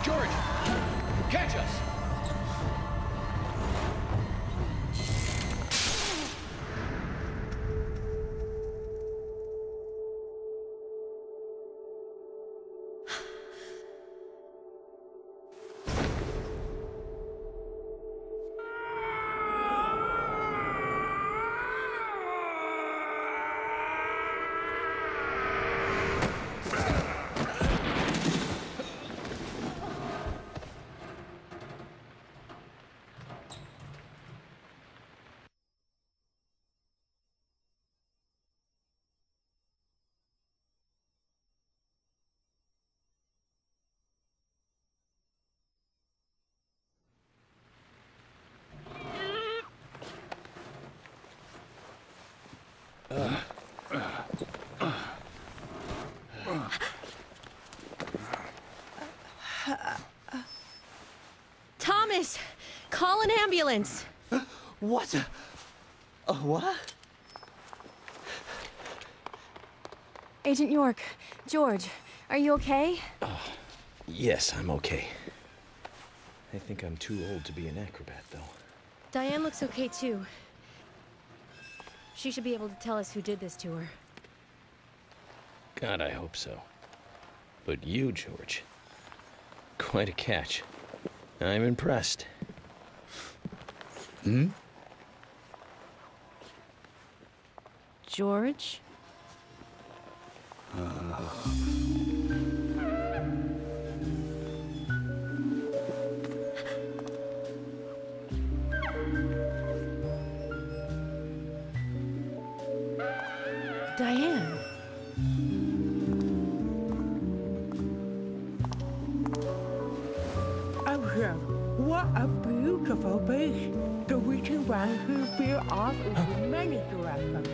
George! Catch us! Thomas! Call an ambulance! What? A what? Agent York, George, are you okay? Yes, I'm okay. I think I'm too old to be an acrobat, though. Diane looks okay, too. She should be able to tell us who did this to her. God, I hope so. But you, George, quite a catch. I'm impressed. Hmm? George? Diane. What a beautiful beach. The reaching round who veer off into many directions,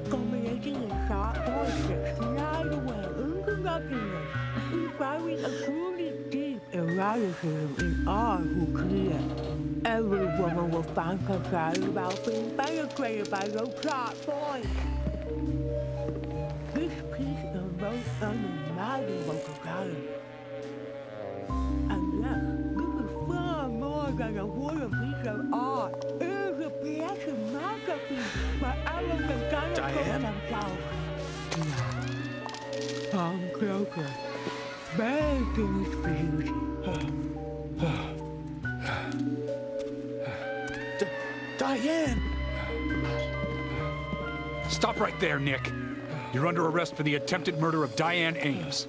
culminating in sharp voices slide away into nothingness, inspiring a truly deep eroticism in all who clear. Every woman will find herself about being penetrated by those sharp voices. This piece invokes unimaginable desire. And yet, this is far more than a wooden piece of art. It is a piece of masterpiece where everyone can kind of put themselves. Come closer. Bathe in its beauty. Diane! Stop right there, Nick. You're under arrest for the attempted murder of Diane Ames.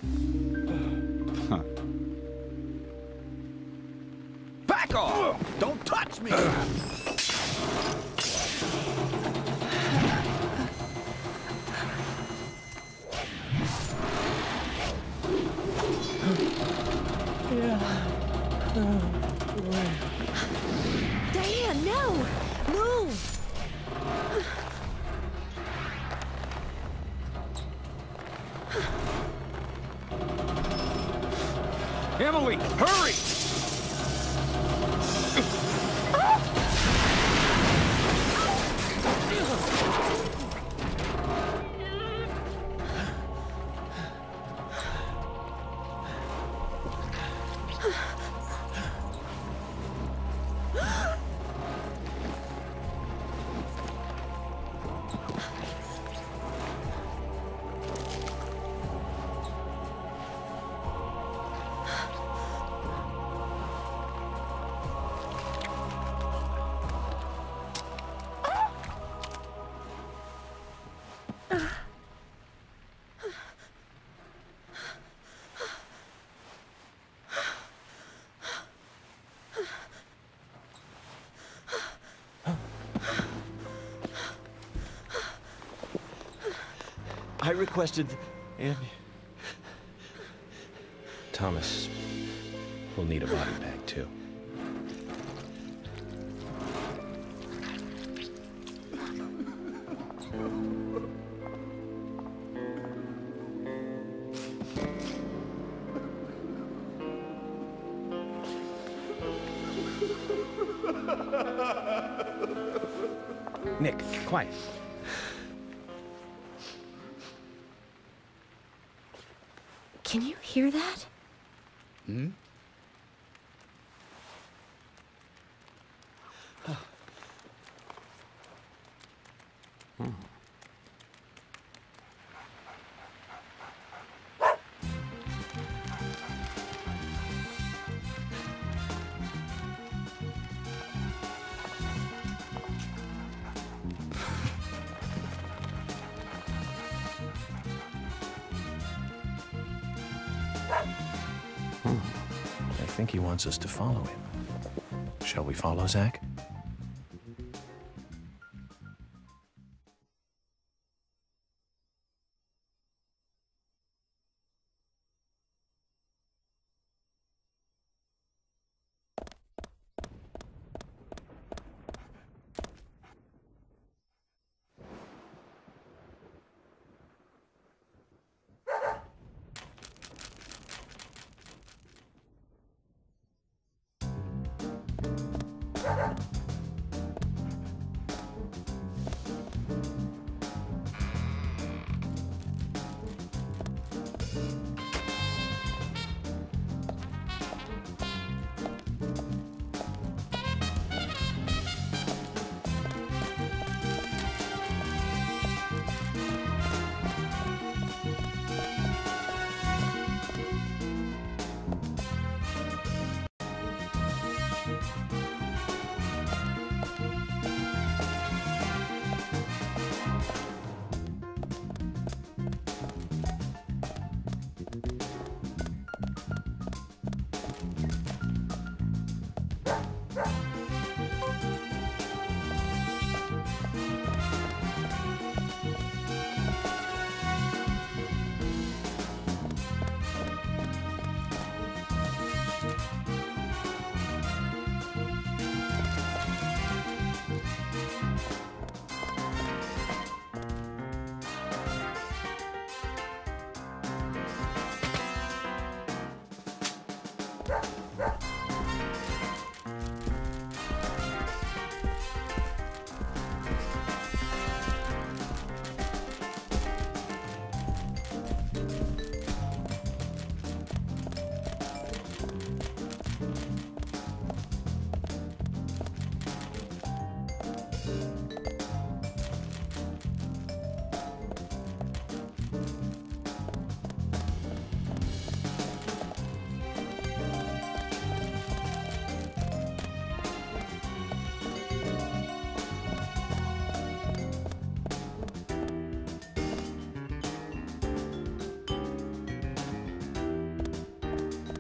Huh. Back off! Don't touch me! Diane, no! Move! Emily, hurry! I requested... Thomas will need a body bag, too. Nick, quiet. Can you hear that? Hmm? I think he wants us to follow him. Shall we follow, Zach?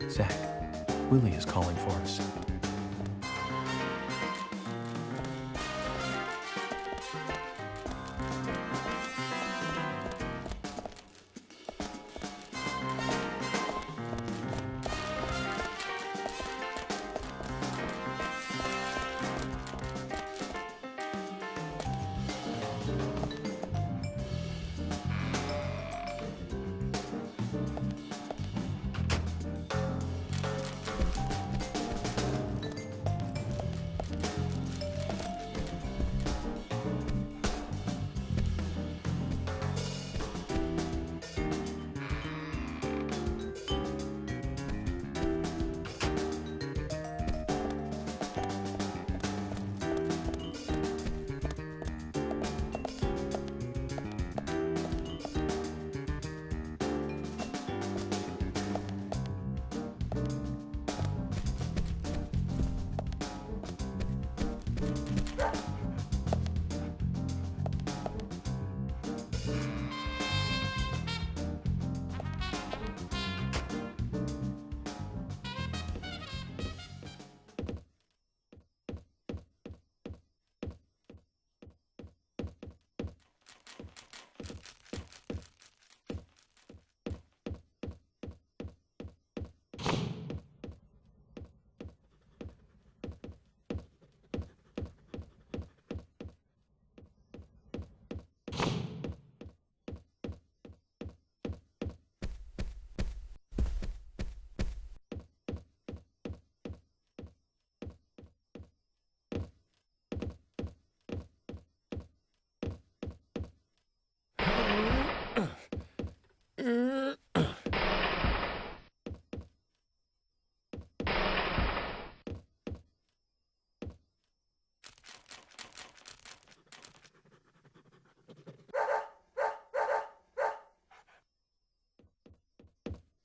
Zach, Willie is calling for us.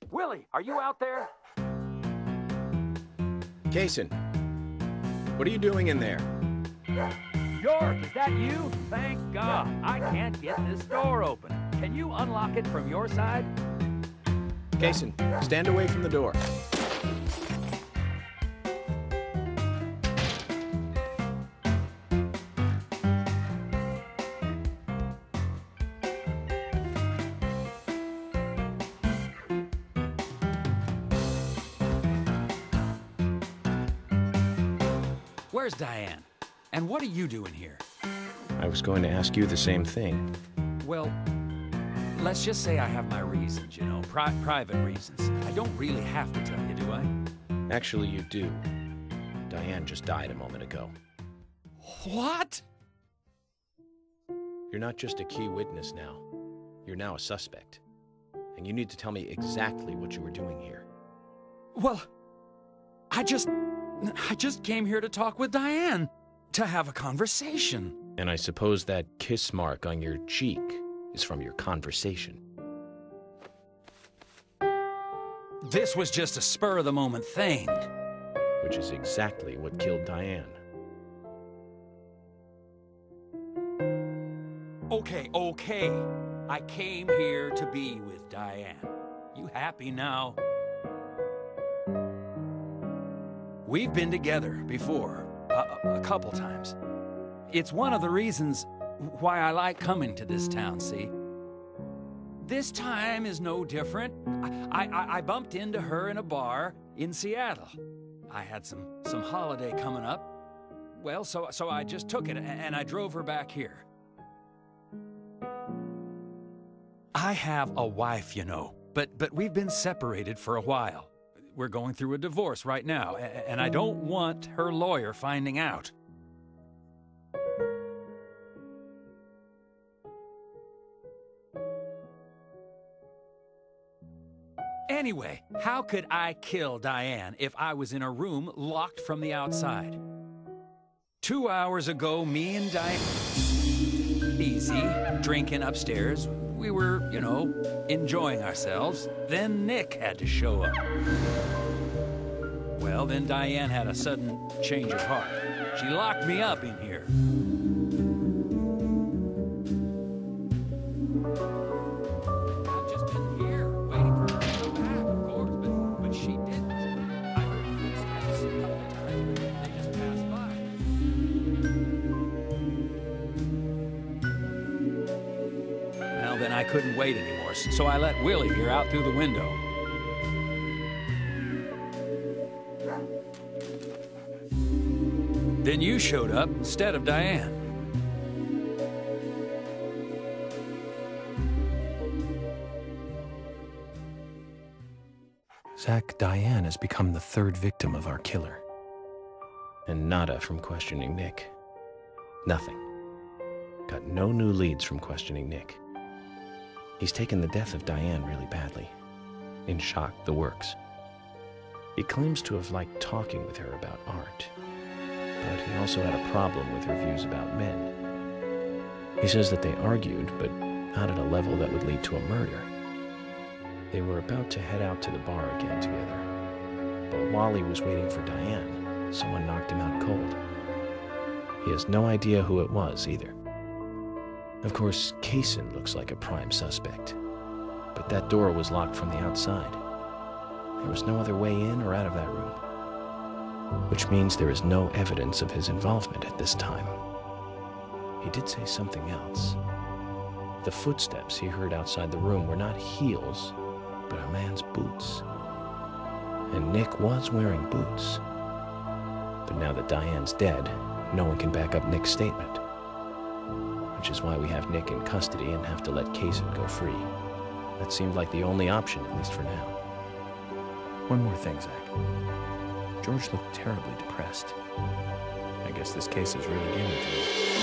Willie, are you out there? Kaysen, what are you doing in there? York, is that you? Thank God. I can't get this door open. Can you unlock it from your side? Kaysen, stand away from the door. Where's Diane? And what are you doing here? I was going to ask you the same thing. Well, let's just say I have my reasons, you know, private reasons. I don't really have to tell you, do I? Actually, you do. Diane just died a moment ago. What? You're not just a key witness now. You're now a suspect. And you need to tell me exactly what you were doing here. Well, I just came here to talk with Diane, to have a conversation. And I suppose that kiss mark on your cheek is from your conversation. This was just a spur-of-the-moment thing. Which is exactly what killed Diane. Okay. I came here to be with Diane. You happy now? We've been together before, a couple times. It's one of the reasons why I like coming to this town, see? This time is no different. I bumped into her in a bar in Seattle. I had some holiday coming up. Well, so I just took it and I drove her back here. I have a wife, you know, but we've been separated for a while. We're going through a divorce right now, and I don't want her lawyer finding out. Anyway, how could I kill Diane if I was in a room locked from the outside? 2 hours ago, me and Diane... Easy, drinking upstairs. We were, you know, enjoying ourselves. Then Nick had to show up. Well, then Diane had a sudden change of heart. She locked me up in here. I've just been here, waiting for her to come back, of course, but she didn't. I heard footsteps a couple times, but they just passed by. Well, then I couldn't wait anymore, so I let Willie here out through the window. Then you showed up instead of Diane. Zach, Diane has become the third victim of our killer. And nada from questioning Nick. Nothing. Got no new leads from questioning Nick. He's taken the death of Diane really badly. In shock, the works. He claims to have liked talking with her about art. But he also had a problem with her views about men. He says that they argued, but not at a level that would lead to a murder. They were about to head out to the bar again together. But while he was waiting for Diane, someone knocked him out cold. He has no idea who it was, either. Of course, Kaysen looks like a prime suspect. But that door was locked from the outside. There was no other way in or out of that room. Which means there is no evidence of his involvement at this time. He did say something else. The footsteps he heard outside the room were not heels, but a man's boots. And Nick was wearing boots. But now that Diane's dead, no one can back up Nick's statement. Which is why we have Nick in custody and have to let Kaysen go free. That seemed like the only option, at least for now. One more thing, Zach. George looked terribly depressed. I guess this case is really getting to him.